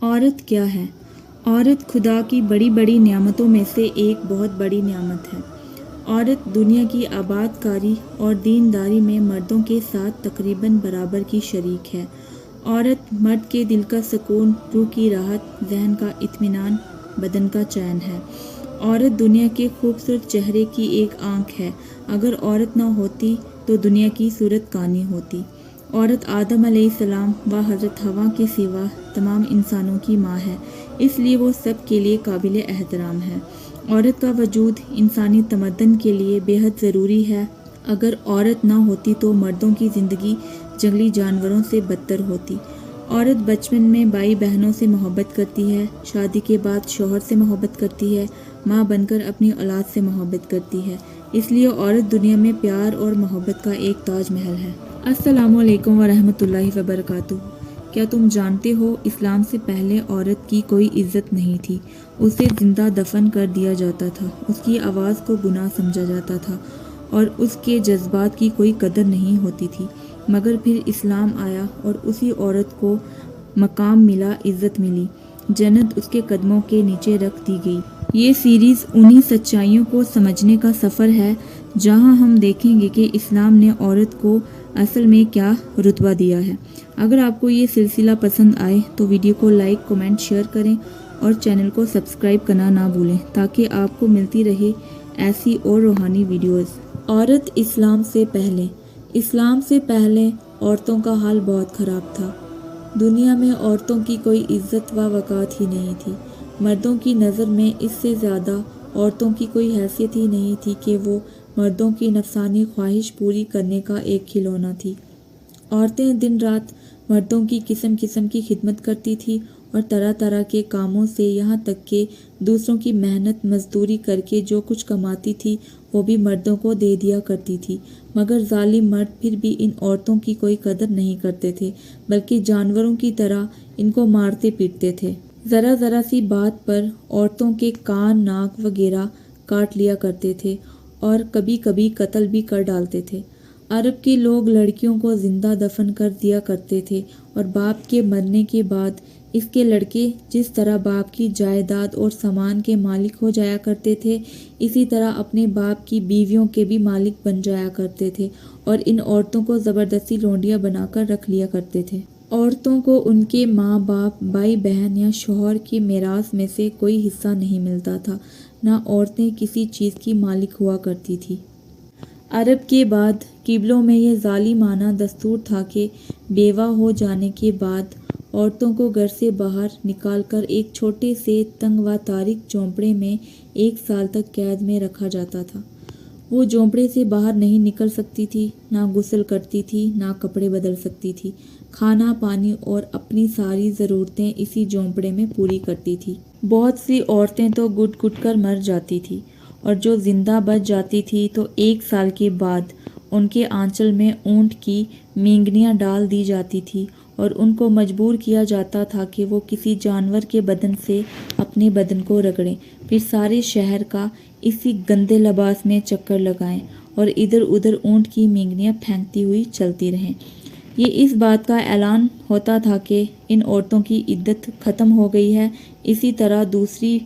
عورت کیا ہے؟ عورت خدا کی بڑی بڑی نعمتوں میں سے ایک بہت بڑی نعمت ہے۔ عورت دنیا کی آباد کاری اور دینداری میں مردوں کے ساتھ تقریباً برابر کی شریک ہے۔ عورت مرد کے دل کا سکون، روح کی راحت، ذہن کا اطمینان، بدن کا چین ہے۔ عورت دنیا کے خوبصورت چہرے کی ایک آنکھ ہے۔ اگر عورت نہ ہوتی تو دنیا کی صورت کانی ہوتی۔ عورت آدم علیہ السلام و حضرت حوا کے سوا تمام انسانوں کی ماں ہے، اس لیے وہ سب کے لیے قابل احترام ہے۔ عورت کا وجود انسانی تمدن کے لیے بے حد ضروری ہے۔ اگر عورت نہ ہوتی تو مردوں کی زندگی جنگلی جانوروں سے بدتر ہوتی۔ عورت بچپن میں بھائی بہنوں سے محبت کرتی ہے، شادی کے بعد شوہر سے محبت کرتی ہے، ماں بن کر اپنی اولاد سے محبت کرتی ہے۔ اس لیے عورت دنیا میں پیار اور محبت کا ایک تاج محل ہے۔ السلام علیکم ورحمۃ اللہ وبرکاتہ۔ کیا تم جانتے ہو اسلام سے پہلے عورت کی کوئی عزت نہیں تھی، اسے زندہ دفن کر دیا جاتا تھا، اس کی آواز کو گناہ سمجھا جاتا تھا اور اس کے جذبات کی کوئی قدر نہیں ہوتی تھی۔ مگر پھر اسلام آیا اور اسی عورت کو مقام ملا، عزت ملی، جنت اس کے قدموں کے نیچے رکھ دی گئی۔ یہ سیریز انہی سچائیوں کو سمجھنے کا سفر ہے جہاں ہم دیکھیں گے کہ اسلام نے عورت کو اصل میں کیا رتبہ دیا ہے۔ اگر آپ کو یہ سلسلہ پسند آئے تو ویڈیو کو لائک، کمنٹ، شیئر کریں اور چینل کو سبسکرائب کرنا نہ بھولیں تاکہ آپ کو ملتی رہے ایسی اور روحانی ویڈیوز۔ عورت اسلام سے پہلے۔ اسلام سے پہلے عورتوں کا حال بہت خراب تھا۔ دنیا میں عورتوں کی کوئی عزت و وقار ہی نہیں تھی۔ مردوں کی نظر میں اس سے زیادہ عورتوں کی کوئی حیثیت ہی نہیں تھی کہ وہ مردوں کی نفسانی خواہش پوری کرنے کا ایک کھلونا تھی۔ عورتیں دن رات مردوں کی قسم قسم کی خدمت کرتی تھی اور طرح طرح کے کاموں سے، یہاں تک کہ دوسروں کی محنت مزدوری کر کے جو کچھ کماتی تھی وہ بھی مردوں کو دے دیا کرتی تھی۔ مگر ظالم مرد پھر بھی ان عورتوں کی کوئی قدر نہیں کرتے تھے، بلکہ جانوروں کی طرح ان کو مارتے پیٹتے تھے۔ ذرا ذرا سی بات پر عورتوں کے کان، ناک وغیرہ کاٹ لیا کرتے تھے اور کبھی کبھی قتل بھی کر ڈالتے تھے۔ عرب کے لوگ لڑکیوں کو زندہ دفن کر دیا کرتے تھے اور باپ کے مرنے کے بعد اس کے لڑکے جس طرح باپ کی جائیداد اور سامان کے مالک ہو جایا کرتے تھے، اسی طرح اپنے باپ کی بیویوں کے بھی مالک بن جایا کرتے تھے اور ان عورتوں کو زبردستی لونڈیاں بنا کر رکھ لیا کرتے تھے۔ عورتوں کو ان کے ماں باپ، بھائی بہن یا شوہر کے میراث میں سے کوئی حصہ نہیں ملتا تھا، نہ عورتیں کسی چیز کی مالک ہوا کرتی تھی۔ عرب کے بعد قبیلوں میں یہ ظالمانہ دستور تھا کہ بیوہ ہو جانے کے بعد عورتوں کو گھر سے باہر نکال کر ایک چھوٹے سے تنگ و تاریک جھونپڑے میں 1 سال تک قید میں رکھا جاتا تھا۔ وہ جھونپڑے سے باہر نہیں نکل سکتی تھی، نہ غسل کرتی تھی، نہ کپڑے بدل سکتی تھی۔ کھانا، پانی اور اپنی ساری ضرورتیں اسی جھونپڑے میں پوری کرتی تھی۔ بہت سی عورتیں تو گٹ گٹ کر مر جاتی تھی اور جو زندہ بچ جاتی تھی تو 1 سال کے بعد ان کے آنچل میں اونٹ کی مینگنیاں ڈال دی جاتی تھی اور ان کو مجبور کیا جاتا تھا کہ وہ کسی جانور کے بدن سے اپنے بدن کو رگڑیں، پھر سارے شہر کا اسی گندے لباس میں چکر لگائیں اور ادھر ادھر اونٹ کی مینگنیاں پھینکتی ہوئی چلتی رہیں۔ یہ اس بات کا اعلان ہوتا تھا کہ ان عورتوں کی عدت ختم ہو گئی ہے۔ اسی طرح دوسری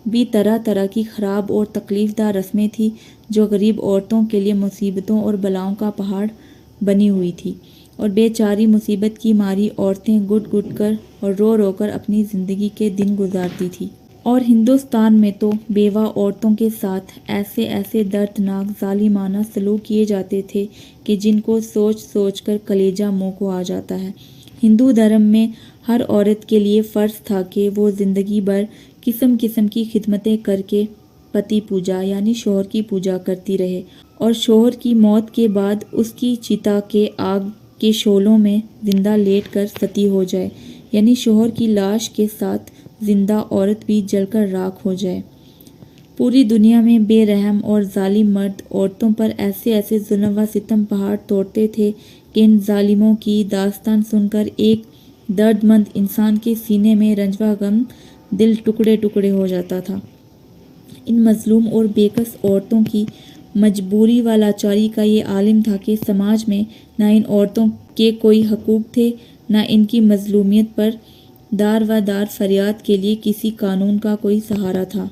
بھی طرح طرح کی خراب اور تکلیف دہ رسمیں تھیں جو غریب عورتوں کے لیے مصیبتوں اور بلاؤں کا پہاڑ بنی ہوئی تھی، اور بے چاری مصیبت کی ماری عورتیں گٹ گٹ کر اور رو رو کر اپنی زندگی کے دن گزارتی تھیں۔ اور ہندوستان میں تو بیوہ عورتوں کے ساتھ ایسے ایسے دردناک ظالمانہ سلوک کیے جاتے تھے کہ جن کو سوچ سوچ کر کلیجہ منہ کو آ جاتا ہے۔ ہندو دھرم میں ہر عورت کے لیے فرض تھا کہ وہ زندگی بھر قسم قسم کی خدمتیں کر کے پتی پوجا یعنی شوہر کی پوجا کرتی رہے اور شوہر کی موت کے بعد اس کی چتا کے آگ کے شعلوں میں زندہ لیٹ کر ستی ہو جائے، یعنی شوہر کی لاش کے ساتھ زندہ عورت بھی جل کر راکھ ہو جائے۔ پوری دنیا میں بے رحم اور ظالم مرد عورتوں پر ایسے ایسے ظلم و ستم پہاڑ توڑتے تھے کہ ان ظالموں کی داستان سن کر ایک درد مند انسان کے سینے میں رنج و غم دل ٹکڑے ٹکڑے ہو جاتا تھا۔ ان مظلوم اور بے کس عورتوں کی مجبوری و لاچاری کا یہ عالم تھا کہ سماج میں نہ ان عورتوں کے کوئی حقوق تھے، نہ ان کی مظلومیت پر دار و دار فریاد کے لیے کسی قانون کا کوئی سہارا تھا۔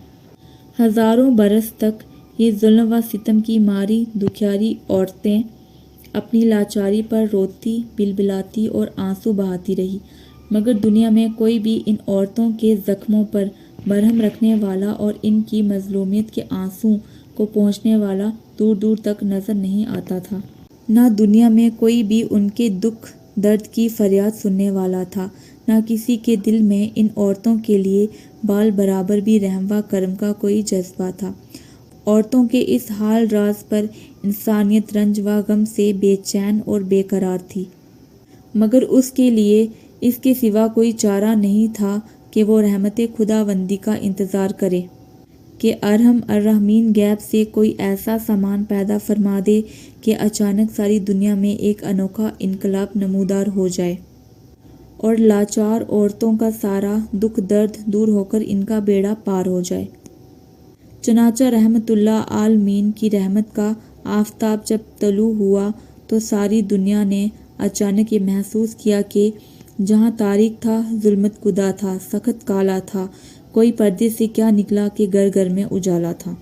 ہزاروں برس تک یہ ظلم و ستم کی ماری دکھیاری عورتیں اپنی لاچاری پر روتی بلبلاتی اور آنسو بہاتی رہی، مگر دنیا میں کوئی بھی ان عورتوں کے زخموں پر مرہم رکھنے والا اور ان کی مظلومیت کے آنسو کو پہنچنے والا دور دور تک نظر نہیں آتا تھا۔ نہ دنیا میں کوئی بھی ان کے دکھ درد کی فریاد سننے والا تھا، نہ کسی کے دل میں ان عورتوں کے لیے بال برابر بھی رحم و کرم کا کوئی جذبہ تھا۔ عورتوں کے اس حال راز پر انسانیت رنج و غم سے بے چین اور بے قرار تھی، مگر اس کے لیے اس کے سوا کوئی چارہ نہیں تھا کہ وہ رحمت خداوندی کا انتظار کرے کہ ارحم الراحمین غیب سے کوئی ایسا سامان پیدا فرما دے کہ اچانک ساری دنیا میں ایک انوکھا انقلاب نمودار ہو جائے اور لاچار عورتوں کا سارا دکھ درد دور ہو کر ان کا بیڑا پار ہو جائے۔ چنانچہ رحمت اللہ عالمین کی رحمت کا آفتاب جب طلوع ہوا تو ساری دنیا نے اچانک یہ محسوس کیا کہ جہاں تاریک تھا، ظلمت کدا تھا، سخت کالا تھا، کوئی پردے سے کیا نکلا کہ گھر گھر میں اجالا تھا۔